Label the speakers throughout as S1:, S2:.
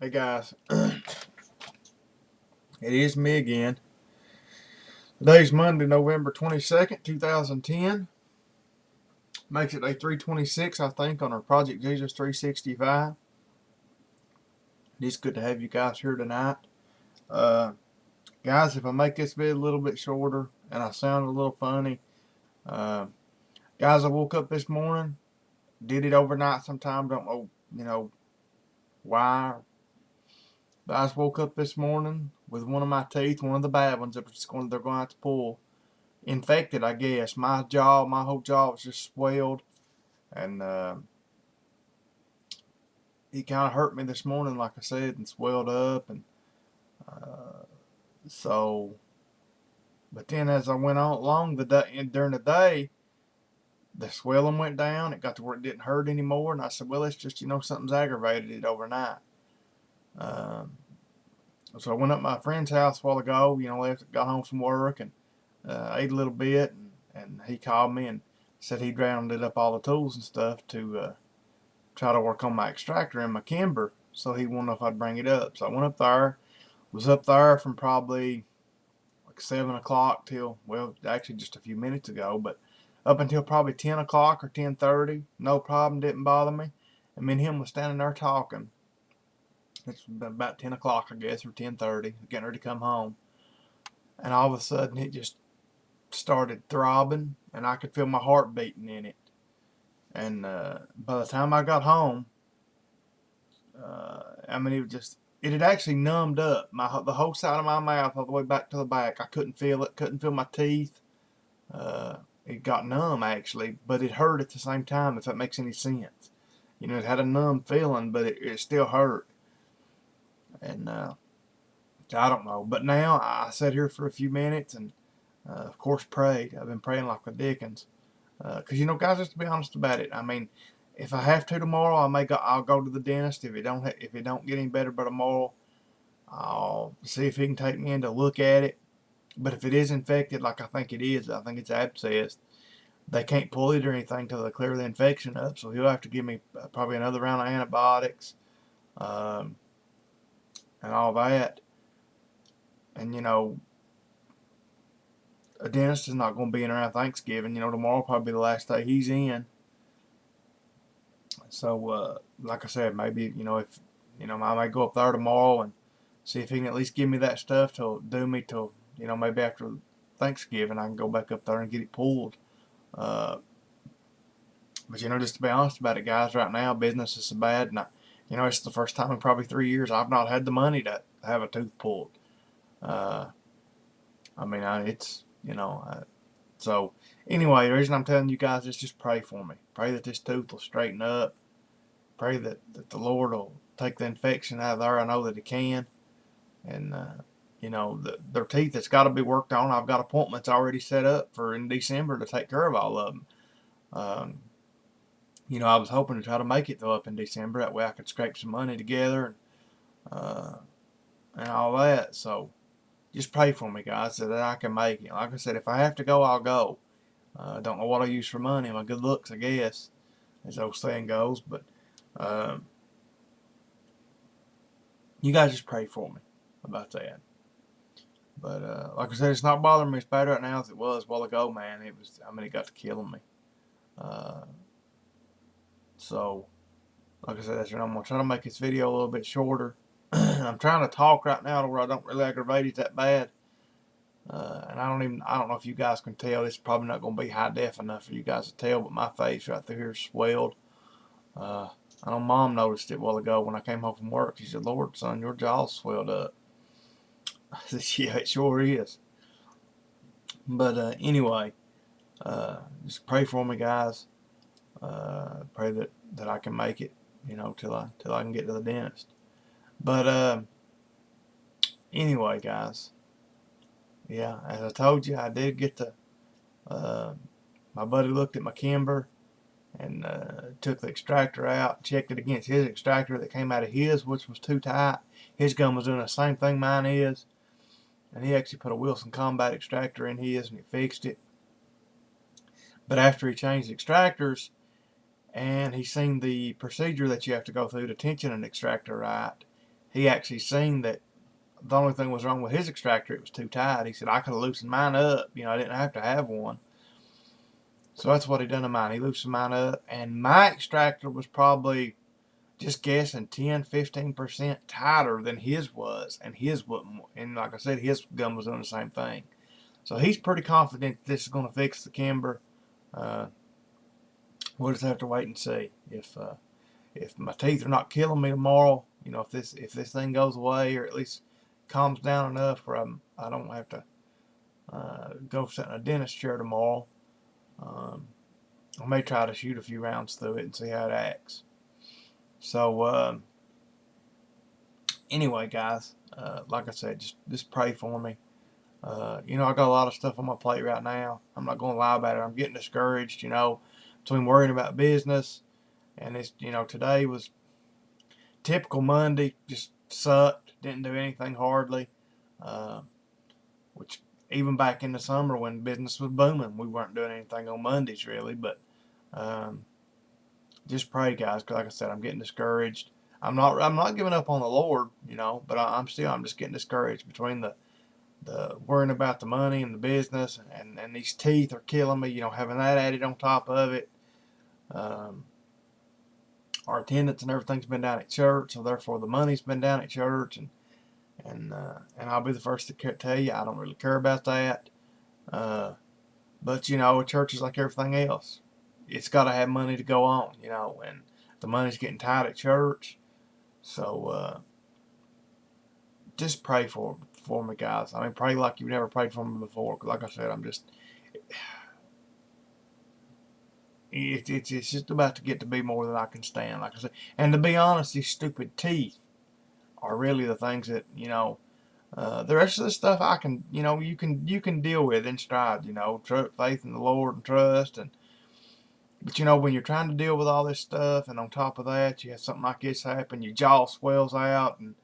S1: Hey guys, it is me again. Today's Monday, November 22nd, 2010. Makes it day 326, I think, on our Project Jesus 365. It is good to have you guys here tonight. Uh, Guys, if I make this video a little bit shorter and I sound a little funny, uh, guys, I woke up this morning, did it overnight sometime, don't know, why. But I just woke up this morning with one of my teeth, one of the bad ones that they're going to have to pull, infected, I guess. My whole jaw was just swelled, and he kind of hurt me this morning, like I said, and swelled up, and uh, so. But then as I went on along the day, during the day, the swelling went down. It got to where it didn't hurt anymore, and I said, well, it's just something's aggravated it overnight. Um, so I went up to my friend's house a while ago. Got home from work and ate a little bit, and he called me and said he rounded up all the tools and stuff to try to work on my extractor and my Kimber. So he wanted to know if I'd bring it up. So I went up there. Was up there from probably like 7 o'clock till, well, actually just a few minutes ago, but up until probably 10 o'clock or 10:30. No problem, didn't bother me. And me and him was standing there talking. It's about 10 o'clock, I guess, or 10:30, getting ready to come home. And all of a sudden, it just started throbbing, and I could feel my heart beating in it. And by the time I got home, it had actually numbed up the whole side of my mouth all the way back to the back. I couldn't feel it, couldn't feel my teeth. It got numb actually, but it hurt at the same time, if that makes any sense. It had a numb feeling, but it still hurt. And I don't know. But now I sat here for a few minutes and, of course, prayed. I've been praying like the Dickens. Because, guys, just to be honest about it, I mean, if I have to tomorrow, I'll go to the dentist. If it don't get any better by tomorrow, I'll see if he can take me in to look at it. But if it is infected, like I think it is, I think it's abscessed, they can't pull it or anything till they clear the infection up. So he'll have to give me probably another round of antibiotics, and all that. And a dentist is not going to be in around Thanksgiving. Tomorrow will probably be the last day he's in. So, like I said, maybe, if, I may go up there tomorrow and see if he can at least give me that stuff to do me till, maybe after Thanksgiving I can go back up there and get it pulled. But, just to be honest about it, guys, right now, business is so bad. And, it's the first time in probably 3 years I've not had the money to have a tooth pulled. So anyway, the reason I'm telling you guys is just pray for me. Pray that this tooth will straighten up. Pray that the Lord will take the infection out of there. I know that He can. And, their teeth, it's got to be worked on. I've got appointments already set up for in December to take care of all of them. I was hoping to try to make it though up in December. That way I could scrape some money together and all that. So just pray for me, guys, so that I can make it. Like I said, if I have to go, I'll go. I don't know what I use for money. My good looks, I guess, as the old saying goes. But you guys just pray for me about that. But like I said, it's not bothering me as bad right now as it was a while ago, man. It got to killing me. So, like I said, I'm going to try to make this video a little bit shorter. I'm trying to talk right now to where I don't really aggravate it that bad. And I don't know if you guys can tell. It's probably not going to be high def enough for you guys to tell, but my face right through here is swelled. I know Mom noticed it a while ago when I came home from work. She said, Lord, son, your jaw's swelled up. I said, yeah, it sure is. But anyway, just pray for me, guys. Pray that I can make it, till I can get to the dentist. But anyway, guys, yeah, as I told you, I did get my buddy looked at my Kimber and took the extractor out, checked it against his extractor that came out of his, which was too tight. His gum was doing the same thing mine is, and he actually put a Wilson Combat extractor in his and he fixed it. But after he changed the extractors and he seen the procedure that you have to go through to tension an extractor right, he actually seen that the only thing was wrong with his extractor, it was too tight. He said, I could have loosened mine up. I didn't have to have one. So that's what he done to mine. He loosened mine up, and my extractor was probably, just guessing, 10-15% tighter than his was, and his wasn't. And like I said, his gun was doing the same thing. So he's pretty confident this is going to fix the Kimber. We'll just have to wait and see if my teeth are not killing me tomorrow. If this thing goes away, or at least calms down enough where I don't have to go sit in a dentist chair tomorrow. I may try to shoot a few rounds through it and see how it acts. So anyway, guys, like I said, just pray for me. I got a lot of stuff on my plate right now. I'm not going to lie about it. I'm getting discouraged, between worrying about business and it's, today was typical Monday. Just sucked. Didn't do anything hardly. Which even back in the summer when business was booming, we weren't doing anything on Mondays really. But just pray, guys, because like I said, I'm getting discouraged. I'm not giving up on the Lord, but I'm just getting discouraged between the worrying about the money and the business, and these teeth are killing me, having that added on top of it. Our attendance and everything's been down at church, so therefore the money's been down at church, and I'll be the first to tell you I don't really care about that. But a church is like everything else. It's got to have money to go on, and the money's getting tight at church. So just pray for me, guys. I mean, pray like you've never prayed for me before. Because like I said, it's just about to get to be more than I can stand. Like I said, and to be honest, these stupid teeth are really the things that the rest of the stuff I can, you can deal with in stride. Faith in the Lord and trust But when you're trying to deal with all this stuff, and on top of that, you have something like this happen, your jaw swells out, and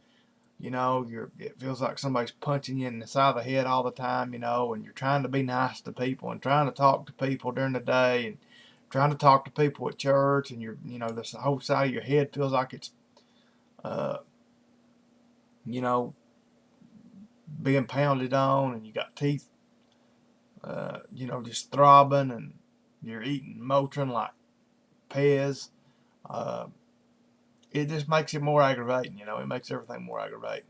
S1: it feels like somebody's punching you in the side of the head all the time, and you're trying to be nice to people and trying to talk to people during the day and trying to talk to people at church, and this whole side of your head feels like it's, being pounded on, and you got teeth, just throbbing, and you're eating Motrin like Pez. It just makes it more aggravating, it makes everything more aggravating.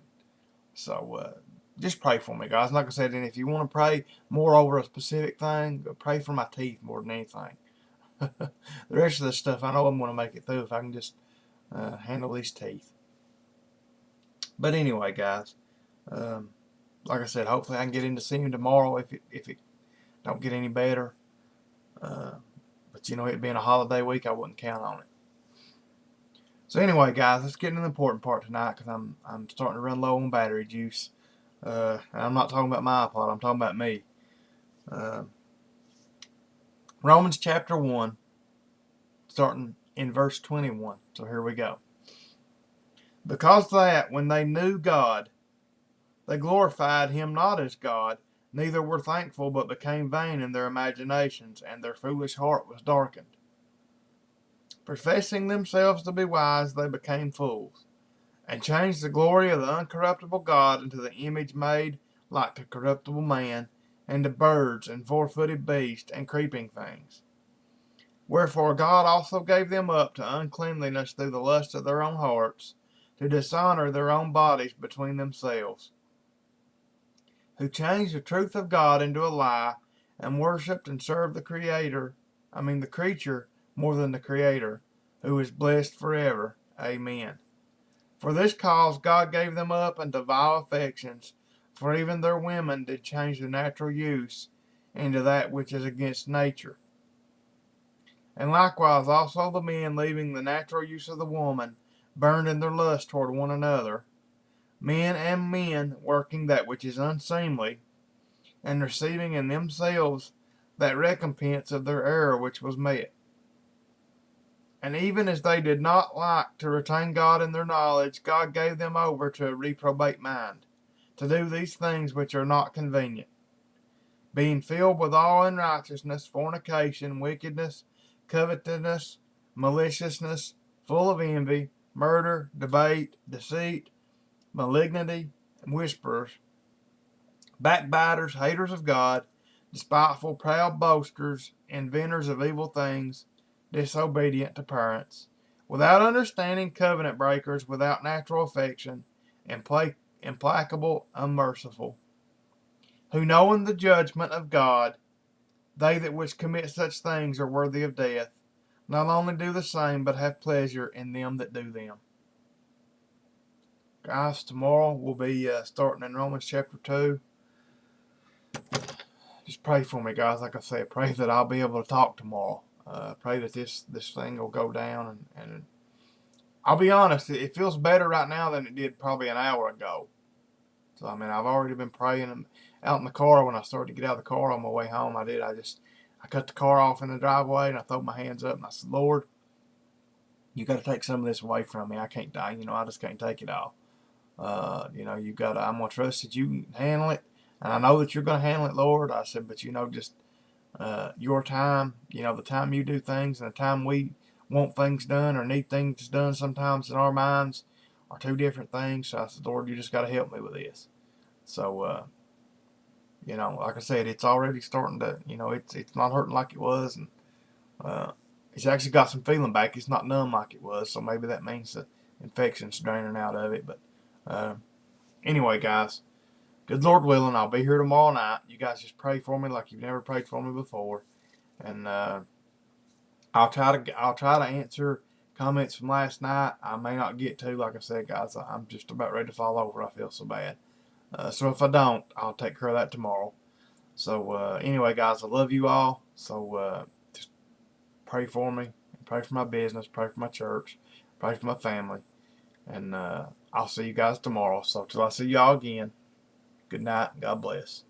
S1: So just pray for me, guys. Like I said, and if you want to pray more over a specific thing, pray for my teeth more than anything. The rest of the stuff, I know I'm going to make it through if I can just handle these teeth. But anyway, guys, like I said, hopefully I can get in to see him tomorrow if it don't get any better. But it being a holiday week, I wouldn't count on it. So anyway, guys, let's get into the important part tonight, because I'm starting to run low on battery juice. And I'm not talking about my iPod, I'm talking about me. Romans chapter 1, starting in verse 21. So here we go. Because that, when they knew God, they glorified him not as God, neither were thankful, but became vain in their imaginations, and their foolish heart was darkened. Professing themselves to be wise, they became fools, and changed the glory of the uncorruptible God into the image made like to corruptible man, and to birds, and four-footed beasts, and creeping things. Wherefore God also gave them up to uncleanliness through the lust of their own hearts, to dishonor their own bodies between themselves, who changed the truth of God into a lie, and worshipped and served the creature more than the Creator, who is blessed forever. Amen. For this cause God gave them up unto vile affections, for even their women did change the natural use into that which is against nature. And likewise also the men, leaving the natural use of the woman, burned in their lust toward one another, men and men working that which is unseemly, and receiving in themselves that recompense of their error which was met. And even as they did not like to retain God in their knowledge, God gave them over to a reprobate mind, to do these things which are not convenient, being filled with all unrighteousness, fornication, wickedness, covetousness, maliciousness, full of envy, murder, debate, deceit, malignity, and whisperers, backbiters, haters of God, despiteful, proud boasters, inventors of evil things, disobedient to parents, without understanding, covenant breakers, without natural affection, implacable, unmerciful, who knowing the judgment of God, they that which commit such things are worthy of death, not only do the same, but have pleasure in them that do them. Guys, tomorrow we'll be starting in Romans chapter 2. Just pray for me, guys. Like I said, pray that I'll be able to talk tomorrow. Pray that this thing will go down. And I'll be honest, it feels better right now than it did probably an hour ago. So, I mean, I've already been praying out in the car. When I started to get out of the car on my way home, I cut the car off in the driveway and I threw my hands up and I said, Lord, you got to take some of this away from me. I can't die. I just can't take it all. I'm going to trust that you can handle it. And I know that you're going to handle it, Lord. I said, but just your time, the time you do things and the time we want things done or need things done sometimes in our minds are two different things. So I said, Lord, you just got to help me with this. So, like I said, it's already starting to, it's not hurting like it was. And it's actually got some feeling back. It's not numb like it was. So maybe that means the infection's draining out of it. But anyway, guys, good Lord willing, I'll be here tomorrow night. You guys just pray for me like you've never prayed for me before. And I'll try to answer comments from last night. I may not get to, like I said, guys. I'm just about ready to fall over. I feel so bad. So if I don't, I'll take care of that tomorrow. So anyway, guys, I love you all. So just pray for me. Pray for my business. Pray for my church. Pray for my family. And I'll see you guys tomorrow. So till I see y'all again, good night and God bless.